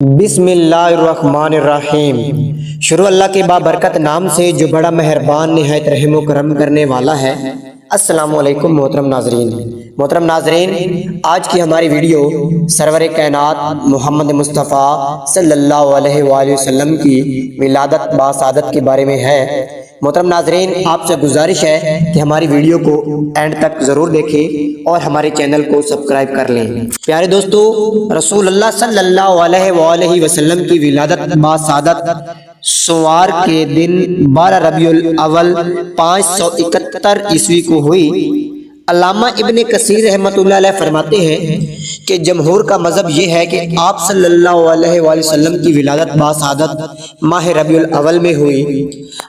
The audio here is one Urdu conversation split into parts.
بسم اللہ الرحمن الرحیم۔ شروع اللہ کے بابرکت نام سے جو بڑا مہربان نہایت رحم و کرم کرنے والا ہے۔ السلام علیکم محترم ناظرین، آج کی ہماری ویڈیو سرور کائنات محمد مصطفیٰ صلی اللہ علیہ وآلہ وسلم کی ولادت باسعادت کے بارے میں ہے۔ محترم ناظرین، آپ سے گزارش ہے کہ ہماری ویڈیو کو اینڈ تک ضرور دیکھیں اور ہمارے چینل کو سبسکرائب کر لیں۔ پیارے دوستو، رسول اللہ صلی اللہ علیہ وآلہ وسلم کی ولادت باسعادت سوار کے دن 12 ربیع الاول 571 عیسوی کو ہوئی۔ علامہ ابن کثیر رحمۃ اللہ علیہ فرماتے ہیں کہ جمہور کا مذہب یہ ہے کہ آپ صلی اللہ علیہ وآلہ وسلم کی ولادت باسعادت ماہ ربیع الاول میں ہوئی۔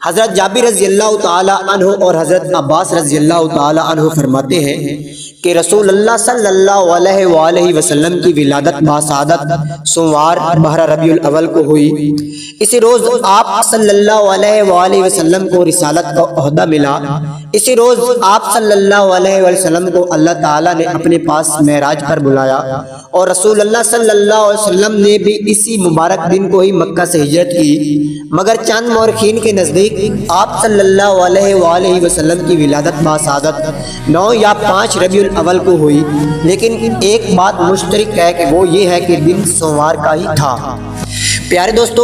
حضرت جابر رضی اللہ تعالی عنہ اور حضرت عباس رضی اللہ تعالی عنہ فرماتے ہیں کہ رسول اللہ صلی اللہ علیہ وآلہ وسلم کی ولادت باسعادت سوار 12 ربیع الاول کو ہوئی۔ اسی روز آپ صلی اللہ علیہ وآلہ وسلم کو رسالت کا عہدہ ملا۔ اسی روز آپ صلی اللہ علیہ وسلم کو اللہ تعالیٰ نے اپنے پاس معراج پر بلایا، اور رسول اللہ صلی اللہ علیہ وسلم نے بھی اسی مبارک دن کو ہی مکہ سے ہجرت کی، مگر چند مورخین کے نزدیک آپ صلی اللہ علیہ وآلہ وسلم کی ولادت باسعادت 9 یا 5 ربیع الاول کو ہوئی، لیکن ایک بات مشترک ہے کہ وہ یہ ہے کہ دن سوموار کا ہی تھا۔ پیارے دوستو،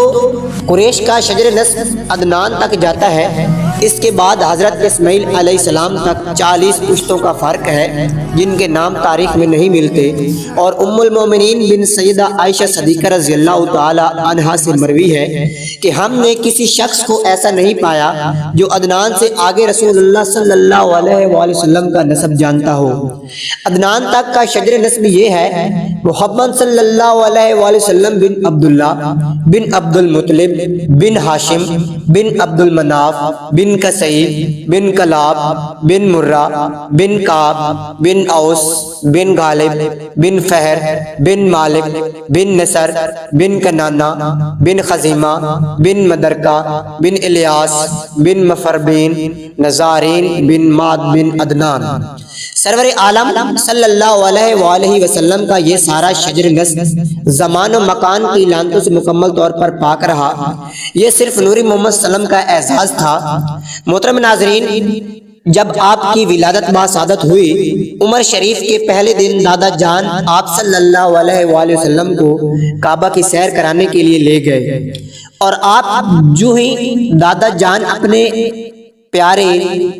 قریش کا شجر نسب عدنان تک جاتا ہے۔ اس کے بعد حضرت اسماعیل علیہ السلام تک 40 پشتوں کا فرق ہے، جن کے نام تاریخ میں نہیں ملتے، اور ام المومنین بن سیدہ عائشہ صدیقہ رضی اللہ تعالی عنہا سے مروی ہے کہ ہم نے کسی شخص کو ایسا نہیں پایا جو عدنان سے آگے رسول اللہ صلی اللہ علیہ وآلہ وسلم کا نسب جانتا ہو۔ عدنان تک کا شجر نسب یہ ہے: محمد صلی اللہ علیہ وآلہ وسلم بن عبداللہ بن عبد المطلب بن ہاشم بن عبد المناف بن قصی بن کلاب بن مرہ بن کعب بن اوس بن غالب بن فہر بن مالک بن نصر بن کنانہ بن خزیمہ بن مدرکہ بن الیاس بن مفربین نزارین بن ماد بن عدنان۔ سرور عالم صلی اللہ علیہ وآلہ وسلم کا یہ سارا شجر نسب زمان و مکان کی لانتوں سے مکمل طور پر پاک رہا۔ یہ صرف نوری محمد صلی اللہ علیہ وسلم کا اعزاز تھا۔ محترم ناظرین، جب آپ کی ولادت باسعادت ہوئی، عمر شریف کے پہلے دن دادا جان آپ صلی اللہ علیہ وآلہ وسلم کو کعبہ کی سیر کرانے کے لیے لے گئے، اور آپ جو ہی دادا جان اپنے پیارے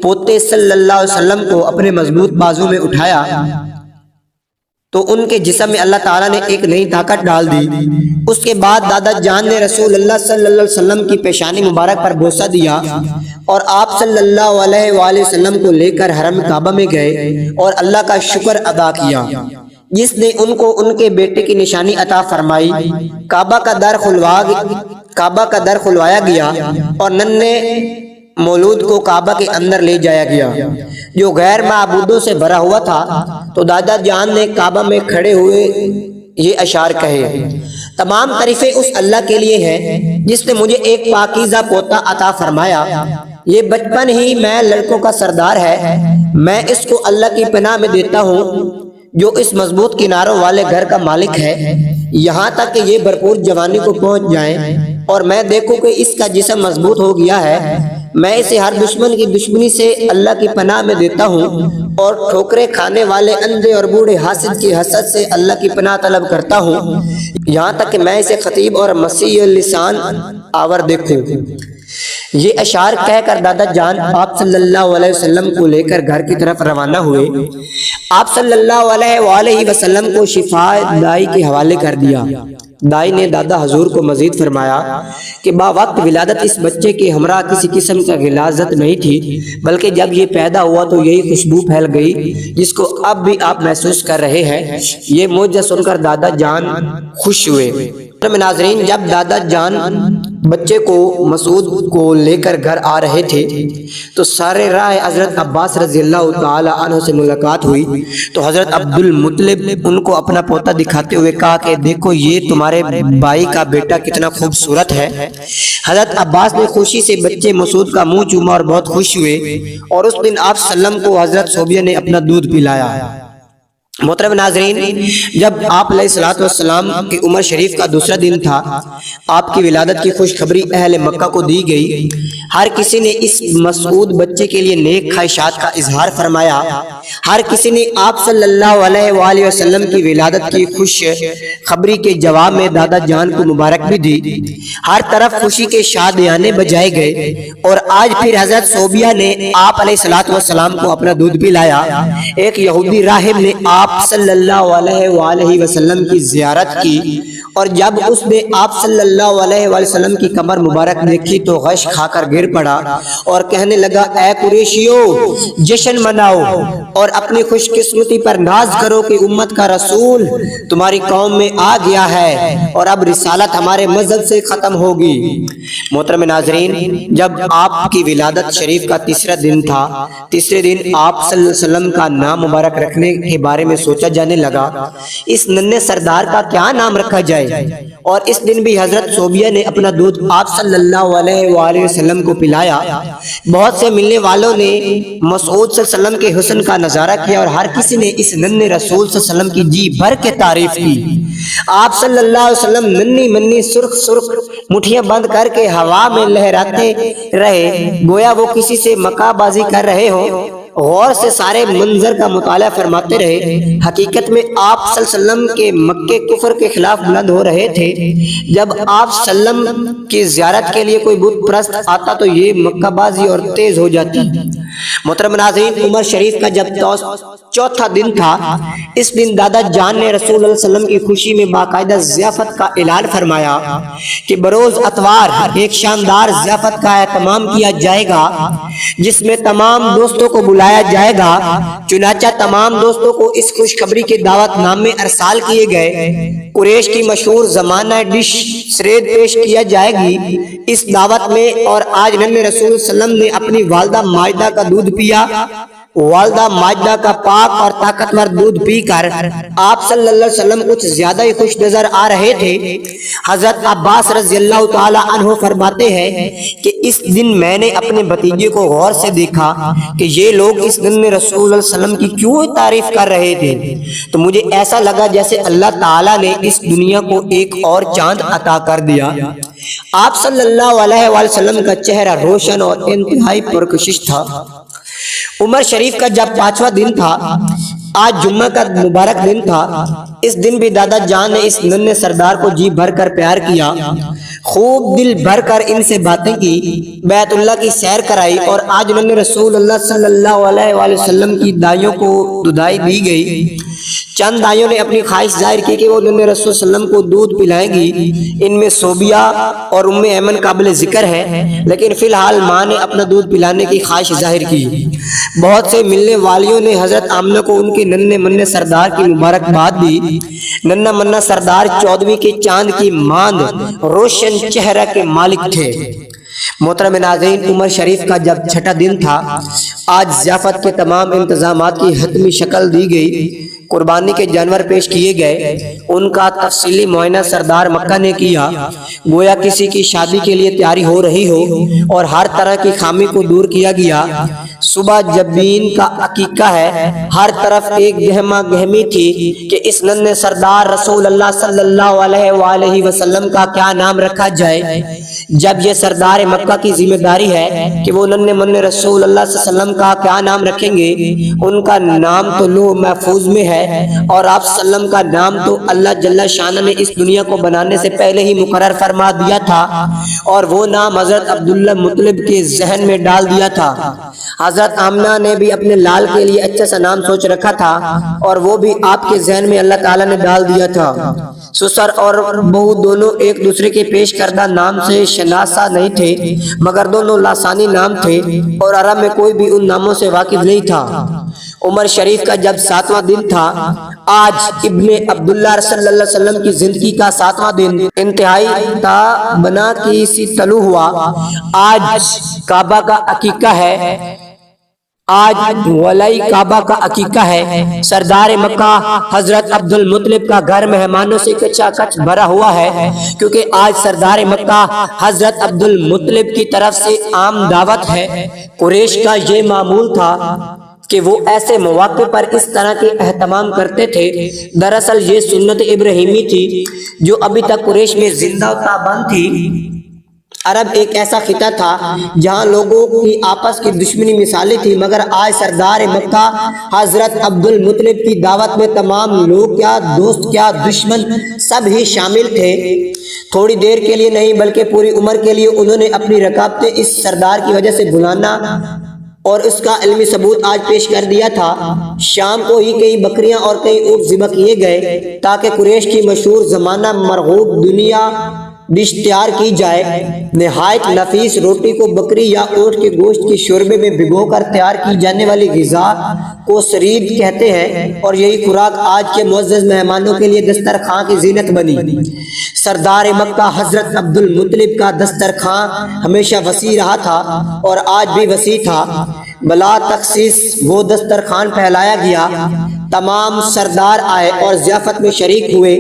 پوتے صلی اللہ علیہ وسلم کو اپنے مضبوط بازو میں اٹھایا تو ان کے جسم میں اللہ تعالیٰ نے ایک نئی طاقت ڈال دی۔ اس کے بعد دادا جان نے رسول اللہ صلی اللہ علیہ وسلم کی پیشانی مبارک پر بوسہ دیا، اور آپ صلی اللہ علیہ وآلہ وسلم کو لے کر حرم کعبہ میں گئے اور اللہ کا شکر ادا کیا جس نے ان کو ان کے بیٹے کی نشانی عطا فرمائی۔ کعبہ کا در کھلوایا گیا اور ننھے مولود کو کعبہ کے اندر لے جایا گیا جو غیر معبودوں سے بھرا ہوا تھا۔ تو دادا جان نے کعبہ میں کھڑے ہوئے یہ اشعار کہے: تمام تعریفیں اس اللہ کے لیے ہیں جس نے مجھے ایک پاکیزہ پوتا عطا فرمایا۔ یہ بچپن ہی میں لڑکوں کا سردار ہے، میں اس کو اللہ کی پناہ میں دیتا ہوں جو اس مضبوط کناروں والے گھر کا مالک ہے، یہاں تک کہ یہ بھرپور جوانی کو پہنچ جائیں اور میں دیکھوں کہ اس کا جسم مضبوط ہو گیا ہے۔ میں اسے ہر دشمن کی دشمنی سے اللہ کی پناہ میں دیتا ہوں، اور ٹھوکریں کھانے والے اندھے اور بوڑھے حاسد کی حسد سے اللہ کی پناہ طلب کرتا ہوں، یہاں تک کہ میں اسے خطیب اور مسیح لسان آور دیکھوں۔ یہ اشعار کہہ کر دادا جان آپ صلی اللہ علیہ وسلم کو لے کر گھر کی طرف روانہ ہوئے۔ آپ صلی اللہ علیہ وآلہ وسلم کو شفا دائی کے حوالے کر دیا۔ دائی نے دادا حضور کو مزید فرمایا کہ باوقت ولادت اس بچے کے ہمراہ کسی قسم کا غلاظت نہیں تھی، بلکہ جب یہ پیدا ہوا تو یہی خوشبو پھیل گئی جس کو اب بھی آپ محسوس کر رہے ہیں۔ یہ معجزہ سن کر دادا جان خوش ہوئے۔ ناظرین، جب دادا جان بچے کو مسعود کو لے کر گھر آ رہے تھے تو سارے راہ حضرت عباس رضی اللہ تعالی عنہ سے ملاقات ہوئی، تو حضرت عبد المطلب ان کو اپنا پوتا دکھاتے ہوئے کہا کہ دیکھو یہ تمہارے بھائی کا بیٹا کتنا خوبصورت ہے۔ حضرت عباس نے خوشی سے بچے مسعود کا منہ چوما اور بہت خوش ہوئے، اور اس دن آپ صلی اللہ علیہ وسلم کو حضرت صوبیہ نے اپنا دودھ پلایا۔ محترم ناظرین، جب آپ علیہ الصلوۃ والسلام کی عمر شریف کا دوسرا دن تھا، آپ کی ولادت کی خوشخبری اہل مکہ کو دی گئی۔ ہر کسی نے اس مسعود بچے کے لیے نیک خواہشات کا اظہار فرمایا۔ ہر کسی نے آپ صلی اللہ علیہ وآلہ وسلم کی ولادت کی خوش خبری کے جواب میں دادا جان کو مبارک بھی دی۔ ہر طرف خوشی کے شادیانے بجائے گئے، اور آج پھر حضرت صوبیہ نے آپ علیہ الصلوۃ والسلام کو اپنا دودھ پلایا۔ ایک یہودی راہب نے آپ صلی اللہ علیہ وآلہ وسلم کی زیارت کی، اور جب اس نے آپ صلی اللہ علیہ وآلہ وسلم کی کمر مبارک دیکھی تو غش کھا کر گر پڑا اور کہنے لگا، اے قریشیو، جشن مناؤ اور اپنی خوش قسمتی پر ناز کرو کہ امت کا رسول تمہاری قوم میں آ گیا ہے اور اب رسالت ہمارے مذہب سے ختم ہوگی۔ محترم ناظرین، جب آپ کی ولادت شریف کا تیسرا دن تھا، تیسرے دن آپ صلی اللہ علیہ وسلم کا نام مبارک رکھنے کے بارے میں سوچا جانے لگا، اس ننھے سردار کا کیا نام رکھا جائے۔ اور اس دن بھی حضرت صوبیہ نے اپنا دودھ آپ صلی اللہ علیہ وآلہ وسلم کو پلایا۔ بہت سے ملنے والوں نے مسعود صلی اللہ علیہ وسلم کے حسن کا نظارہ کیا، اور ہر کسی نے اس ننھے رسول صلی اللہ علیہ وسلم کی جی بھر کے تعریف کی۔ آپ صلی اللہ علیہ وسلم ننھی منی سرخ سرخ مٹھیاں بند کر کے ہوا میں لہراتے رہے، گویا وہ کسی سے مکہ بازی کر رہے ہوں۔ غور سے سارے منظر کا مطالعہ فرماتے رہے۔ حقیقت میں آپ صلی اللہ علیہ وسلم کے مکے کفر کے خلاف بلند ہو رہے تھے۔ جب آپ صلی اللہ علیہ وسلم کی زیارت کے لیے کوئی بت پرست آتا تو یہ مکہ بازی اور تیز ہو جاتی۔ محترم ناظرین، عمر شریف کا جب چوتھا دن تھا، اس دن دادا جان نے رسول اللہ صلی اللہ علیہ وسلم کی خوشی میں باقاعدہ ضیافت کا اعلان فرمایا کہ بروز اتوار ایک شاندار ضیافت کا اہتمام کیا جائے گا، جس میں تمام دوستوں کو بلایا جائے گا۔ چنانچہ تمام دوستوں کو اس خوشخبری کے دعوت نامے ارسال کیے گئے۔ قریش کی مشہور زمانہ ڈش سرید پیش کیا جائے گی اس دعوت میں، اور آج نبی رسول صلی اللہ علیہ وسلم نے اپنی والدہ ماجدہ کا دودھ پیا۔ والدہ ماجدہ کا پاک اور طاقتور دودھ پی کر آپ صلی اللہ علیہ وسلم کچھ زیادہ ہی خوش نظر آ رہے تھے۔ حضرت عباس رضی اللہ تعالی عنہ فرماتے ہیں کہ اس دن میں نے اپنے بھتیجے کو غور سے دیکھا کہ یہ لوگ اس دن میں رسول اللہ علیہ وسلم کی کیوں تعریف کر رہے تھے، تو مجھے ایسا لگا جیسے اللہ تعالی نے اس دنیا کو ایک اور چاند عطا کر دیا۔ آپ صلی اللہ علیہ وآلہ وسلم کا چہرہ روشن اور انتہائی پرکشش تھا۔ عمر شریف کا جب پانچواں دن تھا، آج جمعہ کا مبارک دن تھا، اس دن بھی دادا جان نے اس ننھے سردار کو جی بھر کر پیار کیا، خوب دل بھر کر ان سے باتیں کی، بیت اللہ کی سیر کرائی، اور آج نبی رسول اللہ صلی اللہ علیہ وآلہ وسلم کی دائیوں کو دودائی دی گئی۔ چند دائیوں نے اپنی خواہش ظاہر کی کہ وہ نبی رسول صلی اللہ علیہ وسلم کو دودھ پلائیں گی۔ ان میں صوبیہ اور ام ایمن قابل ذکر ہے، لیکن فی الحال ماں نے اپنا دودھ پلانے کی خواہش ظاہر کی۔ بہت سے ملنے والیوں نے حضرت آمنہ کو ان کے ننھے منھے سردار کی مبارکباد دی۔ ننھا منھا سردار 14ویں کے چاند کی ماند روشن چہرہ کے مالک تھے۔ محترم ناظرین، عمر شریف کا جب چھٹا دن تھا، آج ضیافت کے تمام انتظامات کی حتمی شکل دی گئی۔ قربانی کے جانور پیش کیے گئے، ان کا تفصیلی معائنہ سردار مکہ نے کیا، گویا کسی کی شادی کے لیے تیاری ہو رہی ہو، اور ہر طرح کی خامی کو دور کیا گیا۔ صبح جبین کا عقیقہ ہے، ہر طرف ایک گہما گہمی تھی کہ اس ننھے سردار رسول اللہ صلی اللہ علیہ وآلہ وسلم کا کیا نام رکھا جائے۔ جب یہ سردار مکہ کی ذمہ داری ہے کہ وہ ننھے منھے رسول اللہ صلی اللہ علیہ وسلم کا کیا نام رکھیں گے، ان کا نام تو لوح محفوظ میں ہے، اور آپ صلی اللہ علیہ وسلم کا نام تو اللہ جل شانہ نے اس دنیا کو بنانے سے پہلے ہی مقرر فرما دیا تھا، اور وہ نام حضرت عبداللہ مطلب کے ذہن میں ڈال دیا تھا۔ حضرت آمنہ نے بھی اپنے لال کے لیے اچھا سا نام سوچ رکھا تھا، اور وہ بھی آپ کے ذہن میں اللہ تعالیٰ نے ڈال دیا تھا۔ سسر اور بہو دونوں ایک دوسرے کے پیش کردہ نام سے شناسا نہیں تھے، مگر دونوں لاسانی نام تھے، اور عرب میں کوئی بھی ان ناموں سے واقف نہیں تھا۔ عمر شریف کا جب 7واں دن تھا، آج ابن عبداللہ صلی اللہ علیہ وسلم کی زندگی کا 7واں دن انتہائی بنا کی سی طلوع ہوا۔ آج کعبہ کا عقیقہ ہے، آج ولائی کعبہ کا عقیقہ ہے۔ سردار مکہ حضرت عبد المطلب کا گھر مہمانوں سے کچا کچ بھرا ہوا ہے، کیونکہ آج سردار مکہ حضرت عبد المطلب کی طرف سے عام دعوت ہے۔ قریش کا یہ معمول تھا کہ وہ ایسے مواقع پر اس طرح کے اہتمام کرتے تھے۔ دراصل یہ سنت ابراہیمی تھی جو ابھی تک قریش میں زندہ و تابان تھی۔ عرب ایک ایسا خطہ تھا جہاں لوگوں کی آپس کی دشمنی مثالیں تھی، مگر آج سردار مکہ حضرت عبد المطلب کی دعوت میں تمام لوگ کیا دوست کیا دشمن سب ہی شامل تھے۔ تھوڑی دیر کے لیے نہیں بلکہ پوری عمر کے لیے انہوں نے اپنی رکابتیں اس سردار کی وجہ سے بلانا اور اس کا علمی ثبوت آج پیش کر دیا تھا۔ شام کو ہی کئی بکریاں اور کئی اونٹ ذبح کیے گئے تاکہ قریش کی مشہور زمانہ مرغوب دنیا ڈش تیار کی جائے۔ نہایت نفیس روٹی کو بکری یا اونٹ کے گوشت کے شوربے میں بھگو کر تیار کی جانے والی غذا کو سرید کہتے ہیں، اور یہی خوراک آج کے معزز مہمانوں کے لیے دسترخوان کی زینت بنی۔ سردار مکہ حضرت عبد المطلب کا دسترخوان ہمیشہ وسیع رہا تھا اور آج بھی وسیع تھا۔ بلا تخصیص وہ دسترخوان پھیلایا گیا، تمام سردار آئے اور ضیافت میں شریک ہوئے۔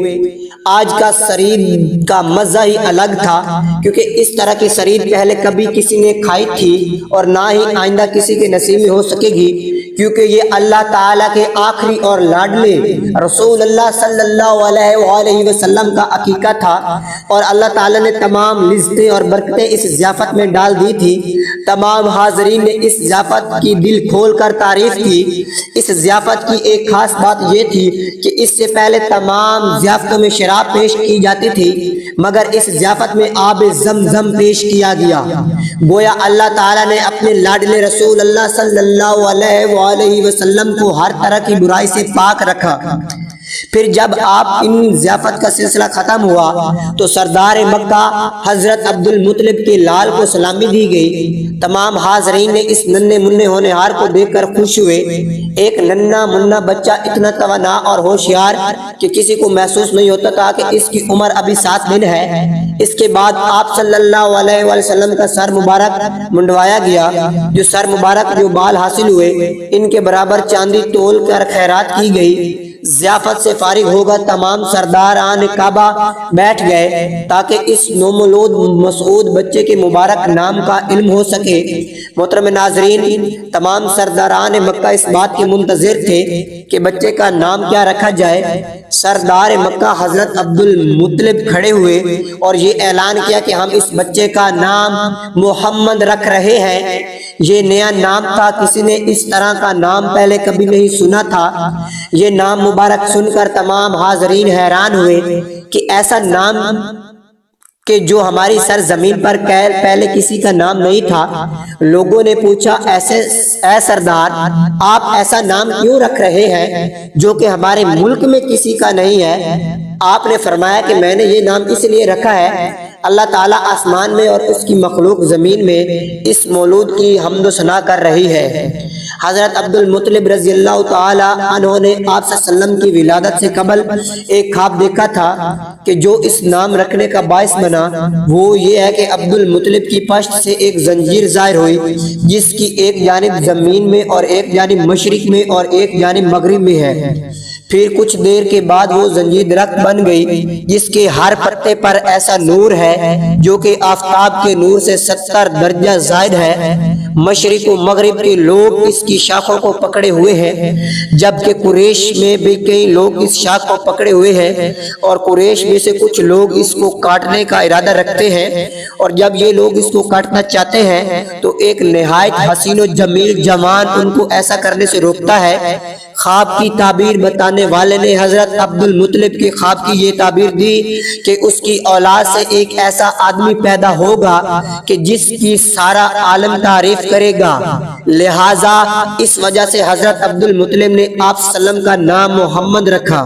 آج کا سرید کا مزہ ہی الگ تھا، کیونکہ اس طرح کی سرید پہلے کبھی کسی نے کھائی تھی اور نہ ہی آئندہ کسی کے نصیب میں ہو سکے گی، کیونکہ یہ اللہ تعالیٰ کے آخری اور لاڈلے رسول اللہ صلی اللہ علیہ وآلہ وسلم کا عقیقہ تھا، اور اللہ تعالیٰ نے تمام لذتیں اور برکتیں اس ضیافت میں ڈال دی تھی۔ تمام حاضرین نے اس ضیافت کی دل کھول کر تعریف کی۔ اس ضیافت کی ایک خاص بات یہ تھی کہ اس سے پہلے تمام ضیافتوں میں شراب پیش کی جاتی تھی، مگر اس ضیافت میں آب زمزم پیش کیا گیا، گویا اللہ تعالیٰ نے اپنے لاڈلے رسول اللہ صلی اللہ علیہ وآلہ وسلم کو ہر طرح کی برائی سے پاک رکھا۔ پھر جب آپ ان ضیافت کا سلسلہ ختم ہوا تو سردار مکہ حضرت عبد المطلب کے لال کو سلامی دی گئی۔ تمام حاضرین نے اس ننھے منھے ہونہار کو دیکھ کر خوش ہوئے۔ ایک ننھا منھا بچہ اتنا توانا اور ہوشیار کہ کسی کو محسوس نہیں ہوتا تھا کہ اس کی عمر ابھی 7 دن ہے۔ اس کے بعد آپ صلی اللہ علیہ وسلم کا سر مبارک منڈوایا گیا۔ جو سر مبارک جو بال حاصل ہوئے ان کے برابر چاندی تول کر خیرات کی گئی۔ ضیافت سے فارغ ہوگا تمام سرداران کعبہ بیٹھ گئے تاکہ اس نومولود مسعود بچے کے مبارک نام کا علم ہو سکے۔ محترم ناظرین، تمام سرداران مکہ اس بات کے منتظر تھے کہ بچے کا نام کیا رکھا جائے۔ سردار مکہ حضرت عبد المطلب کھڑے ہوئے اور یہ اعلان کیا کہ ہم اس بچے کا نام محمد رکھ رہے ہیں۔ یہ نیا نام تھا، کسی نے اس طرح کا نام پہلے کبھی نہیں سنا تھا۔ یہ نام مبارک سن کر تمام حاضرین حیران ہوئے کہ ایسا نام کہ جو ہماری سرزمین پر پہلے کسی کا نام نہیں تھا۔ لوگوں نے پوچھا، اے سردار، آپ ایسا نام کیوں رکھ رہے ہیں جو کہ ہمارے ملک میں کسی کا نہیں ہے؟ آپ نے فرمایا کہ میں نے یہ نام اس لیے رکھا ہے، اللہ تعالیٰ آسمان میں اور اس کی مخلوق زمین میں اس مولود کی حمد و ثنا کر رہی ہے۔ حضرت عبد المطلب رضی اللہ تعالیٰ عنہ نے آپ صلی اللہ علیہ وسلم کی ولادت سے قبل ایک خواب دیکھا تھا کہ جو اس نام رکھنے کا باعث بنا وہ یہ ہے کہ عبد المطلب کی پشت سے ایک زنجیر ظاہر ہوئی، جس کی ایک جانب زمین میں اور ایک جانب مشرق میں اور ایک جانب مغرب میں ہے۔ پھر کچھ دیر کے بعد وہ زنجیر درخت بن گئی جس کے ہر پتے پر ایسا نور ہے جو کہ آفتاب کے نور سے 70 درجہ زائد ہے۔ مشرق و مغرب کے لوگ اس کی شاخوں کو پکڑے ہوئے ہیں، جبکہ قریش میں بھی کئی لوگ اس شاخ کو پکڑے ہوئے ہیں، اور قریش میں سے کچھ لوگ اس کو کاٹنے کا ارادہ رکھتے ہیں، اور جب یہ لوگ اس کو کاٹنا چاہتے ہیں تو ایک نہایت حسین و جمیل جوان ان کو ایسا کرنے سے روکتا ہے۔ خواب کی تعبیر بتانے والے نے حضرت عبد المطلب کے خواب کی یہ تعبیر دی کہ اس کی اولاد سے ایک ایسا آدمی پیدا ہوگا کہ جس کی سارا عالم تعریف کرے گا، لہٰذا اس وجہ سے حضرت عبد المطلب نے آپ صلی اللہ علیہ وسلم کا نام محمد رکھا۔